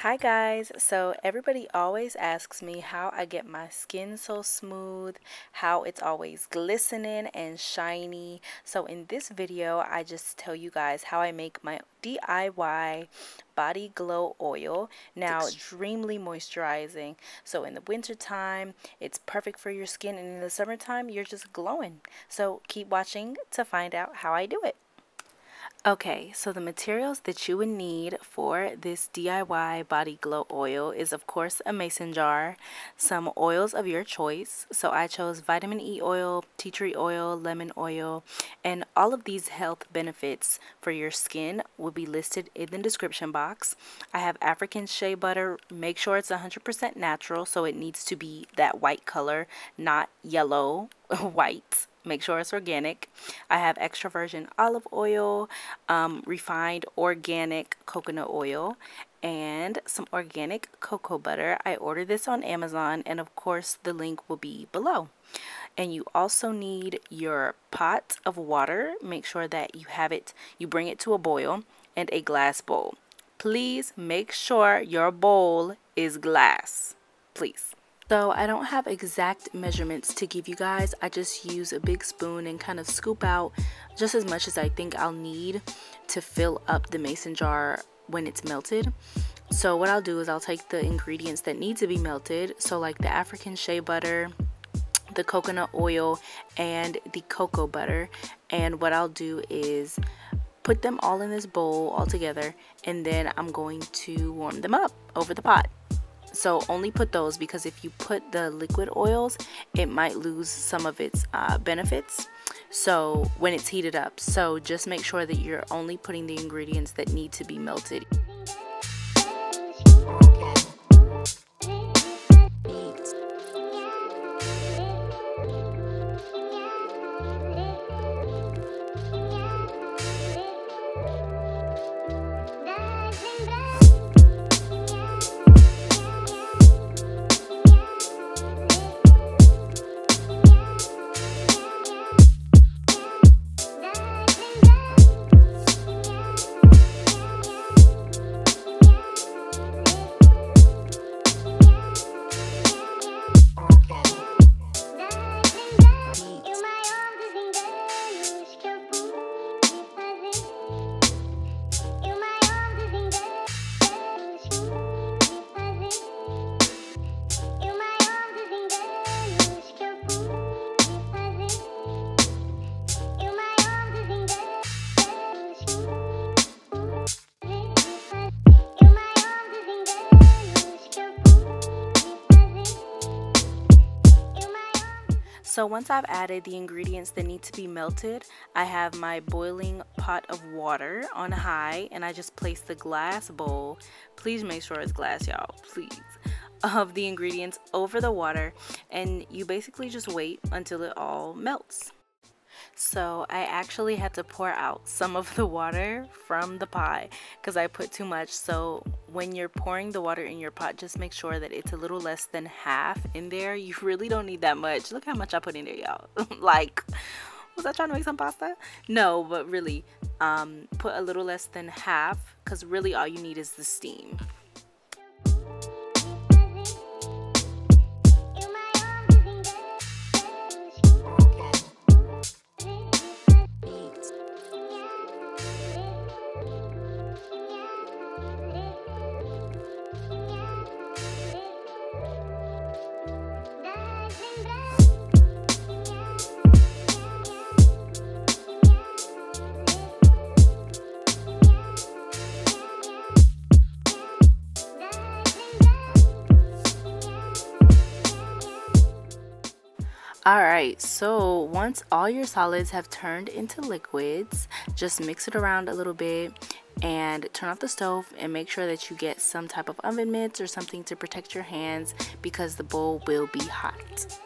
Hi guys, so everybody always asks me how I get my skin so smooth, how it's always glistening and shiny. So in this video, I just tell you guys how I make my DIY body glow oil. Now, extremely moisturizing. So in the winter time, it's perfect for your skin, and in the summertime, you're just glowing. So keep watching to find out how I do it. Okay, so the materials that you would need for this DIY body glow oil is of course a mason jar, some oils of your choice. So I chose vitamin E oil, tea tree oil, lemon oil, and all of these health benefits for your skin will be listed in the description box. I have African shea butter. Make sure it's 100% natural, so it needs to be that white color, not yellow, white. Make sure it's organic. I have extra virgin olive oil, refined organic coconut oil, and some organic cocoa butter. I ordered this on Amazon, and of course the link will be below. And you also need your pot of water. Make sure that you have it, you bring it to a boil, and a glass bowl. Please make sure your bowl is glass, please. So I don't have exact measurements to give you guys. I just use a big spoon and kind of scoop out just as much as I think I'll need to fill up the mason jar when it's melted. So what I'll do is I'll take the ingredients that need to be melted, so like the African shea butter, the coconut oil, and the cocoa butter, and what I'll do is put them all in this bowl all together, and then I'm going to warm them up over the pot. So only put those, because if you put the liquid oils, it might lose some of its benefits so when it's heated up. So just make sure that you're only putting the ingredients that need to be melted. So once I've added the ingredients that need to be melted, I have my boiling pot of water on high, and I just place the glass bowl, please make sure it's glass, y'all, please, of the ingredients over the water, and you basically just wait until it all melts. So I actually had to pour out some of the water from the pot because I put too much. So when you're pouring the water in your pot, just make sure that it's a little less than half in there. You really don't need that much. Look how much I put in there, y'all. Like, was I trying to make some pasta? No, but really, put a little less than half, because really all you need is the steam. Alright, so once all your solids have turned into liquids, just mix it around a little bit and turn off the stove, and make sure that you get some type of oven mitts or something to protect your hands, because the bowl will be hot.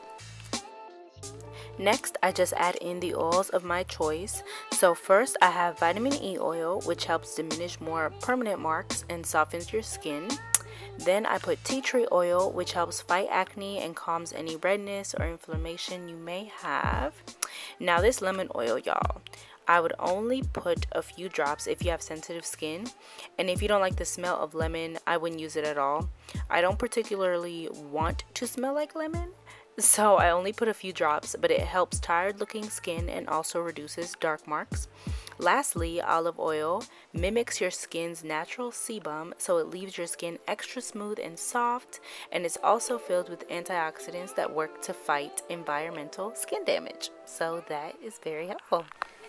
Next, I just add in the oils of my choice. So first I have vitamin E oil, which helps diminish more permanent marks and softens your skin. Then I put tea tree oil, which helps fight acne and calms any redness or inflammation you may have. Now this lemon oil, y'all, I would only put a few drops if you have sensitive skin, and if you don't like the smell of lemon, I wouldn't use it at all. I don't particularly want to smell like lemon, so I only put a few drops, but it helps tired looking skin and also reduces dark marks. Lastly, olive oil mimics your skin's natural sebum, so it leaves your skin extra smooth and soft, and it's also filled with antioxidants that work to fight environmental skin damage. So that is very helpful.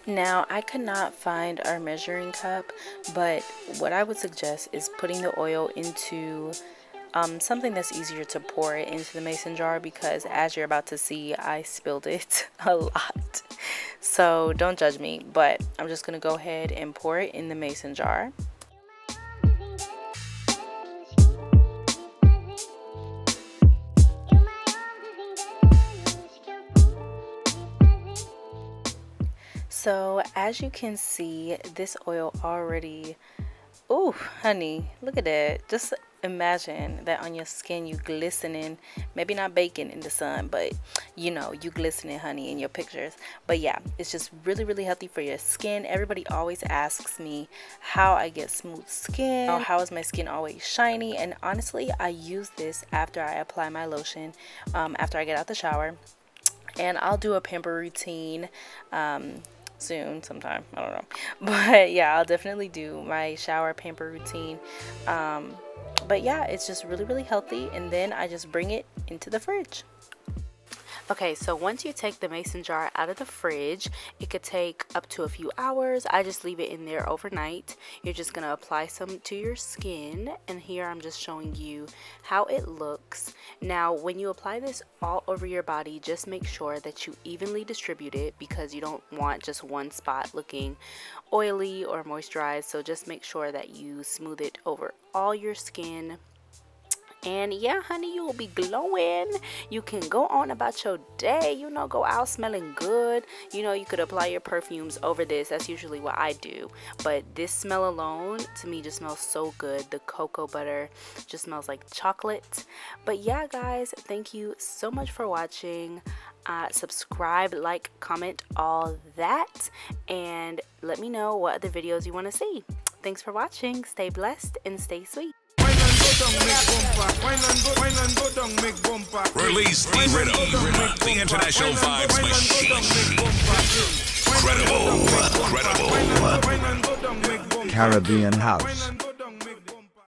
Now, I could not find our measuring cup, but what I would suggest is putting the oil into something that's easier to pour it into the mason jar, because as you're about to see, I spilled it a lot. So don't judge me, but I'm just gonna go ahead and pour it in the mason jar. So as you can see, this oil already, ooh, honey, look at that. Just imagine that on your skin, you glistening, maybe not baking in the sun, but you know, you glistening, honey, in your pictures. But yeah, it's just really healthy for your skin. Everybody always asks me how I get smooth skin, or how is my skin always shiny, and honestly, I use this after I apply my lotion, after I get out the shower. And I'll do a pamper routine soon, sometime, I don't know, but yeah, I'll definitely do my shower pamper routine. But yeah, it's just really healthy, and then I just bring it into the fridge. Okay, so once you take the mason jar out of the fridge, it could take up to a few hours. I just leave it in there overnight. You're just gonna apply some to your skin, and here I'm just showing you how it looks. Now, when you apply this all over your body, just make sure that you evenly distribute it, because you don't want just one spot looking oily or moisturized. So just make sure that you smooth it over all your skin. And yeah, honey, you will be glowing. You can go on about your day, you know, go out smelling good. You know, you could apply your perfumes over this. That's usually what I do. But this smell alone, to me, just smells so good. The cocoa butter just smells like chocolate. But yeah, guys, thank you so much for watching. Subscribe, like, comment, all that. And let me know what other videos you want to see. Thanks for watching. Stay blessed and stay sweet. Release the rhythm, the international vibes machine. Credible. Caribbean house.